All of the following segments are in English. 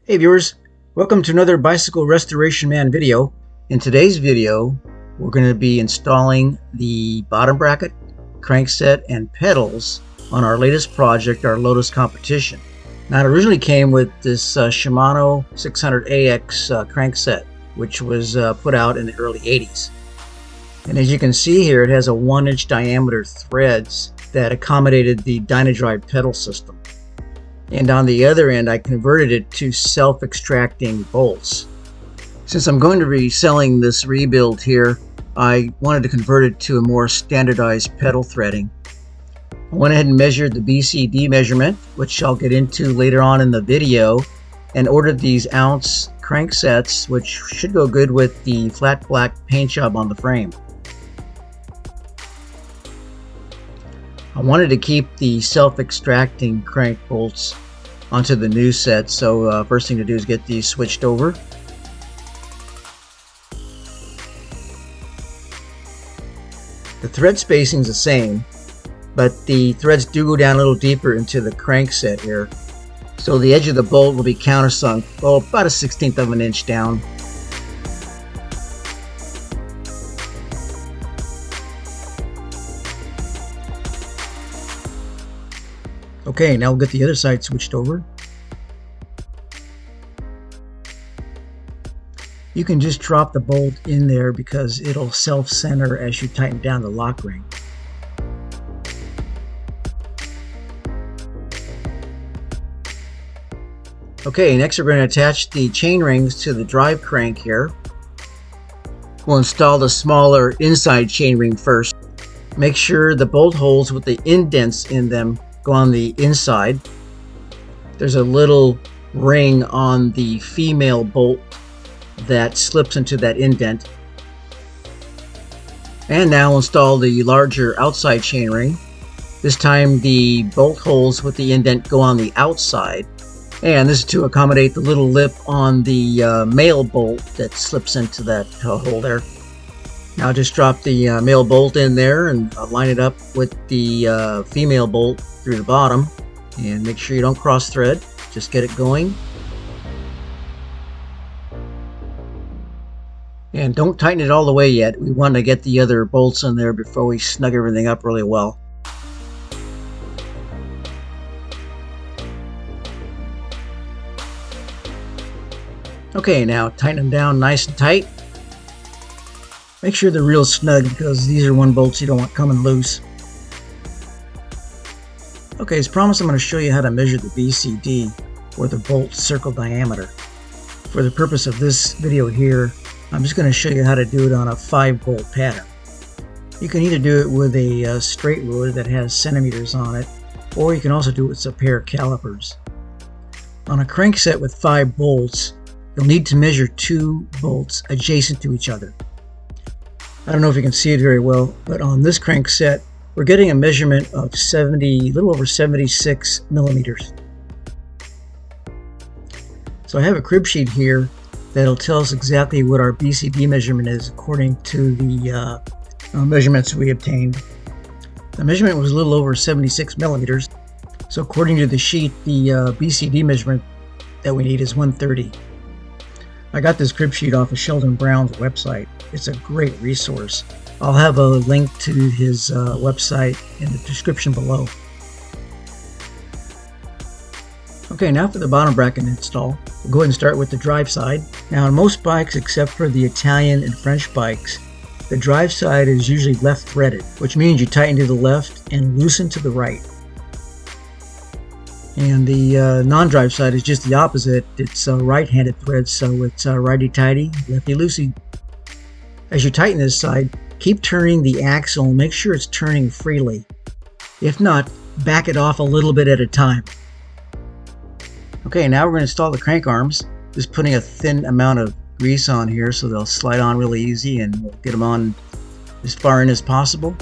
Hey viewers, welcome to another Bicycle Restoration Man video. In today's video, we're going to be installing the bottom bracket, crankset, and pedals on our latest project, our Lotus Competition. Now it originally came with this Shimano 600 AX crankset, which was put out in the early 80s. And as you can see here, it has a 1-inch diameter threads that accommodated the Dynadrive pedal system. And on the other end, I converted it to self-extracting bolts. Since I'm going to be selling this rebuild here, I wanted to convert it to a more standardized pedal threading. I went ahead and measured the BCD measurement, which I'll get into later on in the video, and ordered these ounce cranksets, which should go good with the flat black paint job on the frame. I wanted to keep the self-extracting crank bolts onto the new set, so first thing to do is get these switched over. The thread spacing is the same, but the threads do go down a little deeper into the crankset here. So the edge of the bolt will be countersunk, about a 1/16 of an inch down. Okay, now we'll get the other side switched over. You can just drop the bolt in there because it'll self-center as you tighten down the lock ring. Okay, next we're going to attach the chain rings to the drive crank here. We'll install the smaller inside chain ring first. Make sure the bolt holes with the indents in them go on the inside. There's a little ring on the female bolt that slips into that indent. And now we'll install the larger outside chain ring. This time the bolt holes with the indent go on the outside, and this is to accommodate the little lip on the male bolt that slips into that hole there. Now just drop the male bolt in there and line it up with the female bolt through the bottom, and make sure you don't cross thread. Just get it going. And don't tighten it all the way yet. We want to get the other bolts in there before we snug everything up really well. Okay, now tighten them down nice and tight. Make sure they're real snug because these are one bolts you don't want coming loose. Okay, as promised, I'm going to show you how to measure the BCD, or the bolt circle diameter. For the purpose of this video here, I'm just going to show you how to do it on a 5-bolt pattern. You can either do it with a straight ruler that has centimeters on it, or you can also do it with a pair of calipers. On a crankset with 5 bolts, you'll need to measure 2 bolts adjacent to each other. I don't know if you can see it very well, but on this crankset, we're getting a measurement of a little over 76 millimeters. So I have a crib sheet here that'll tell us exactly what our BCD measurement is according to the measurements we obtained. The measurement was a little over 76 millimeters. So according to the sheet, the BCD measurement that we need is 130. I got this crib sheet off of Sheldon Brown's website. It's a great resource. I'll have a link to his website in the description below. Okay, now for the bottom bracket install. We'll go ahead and start with the drive side. Now on most bikes except for the Italian and French bikes, the drive side is usually left threaded, which means you tighten to the left and loosen to the right. And the non-drive side is just the opposite. It's right-handed thread, so it's righty-tighty, lefty-loosey. As you tighten this side, keep turning the axle and make sure it's turning freely. If not, back it off a little bit at a time. Okay, now we're going to install the crank arms. Just putting a thin amount of grease on here so they'll slide on really easy, and we'll get them on as far in as possible.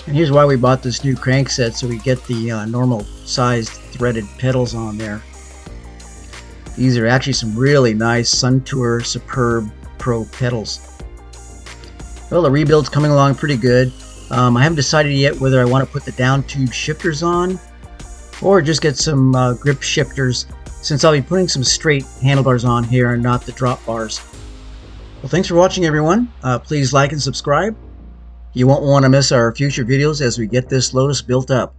And here's why we bought this new crankset, so we get the normal sized threaded pedals on there. These are actually some really nice Suntour Superb Pro pedals. Well, the rebuild's coming along pretty good. I haven't decided yet whether I want to put the down tube shifters on or just get some grip shifters, since I'll be putting some straight handlebars on here and not the drop bars. Well, thanks for watching, everyone. Please like and subscribe. You won't want to miss our future videos as we get this Lotus built up.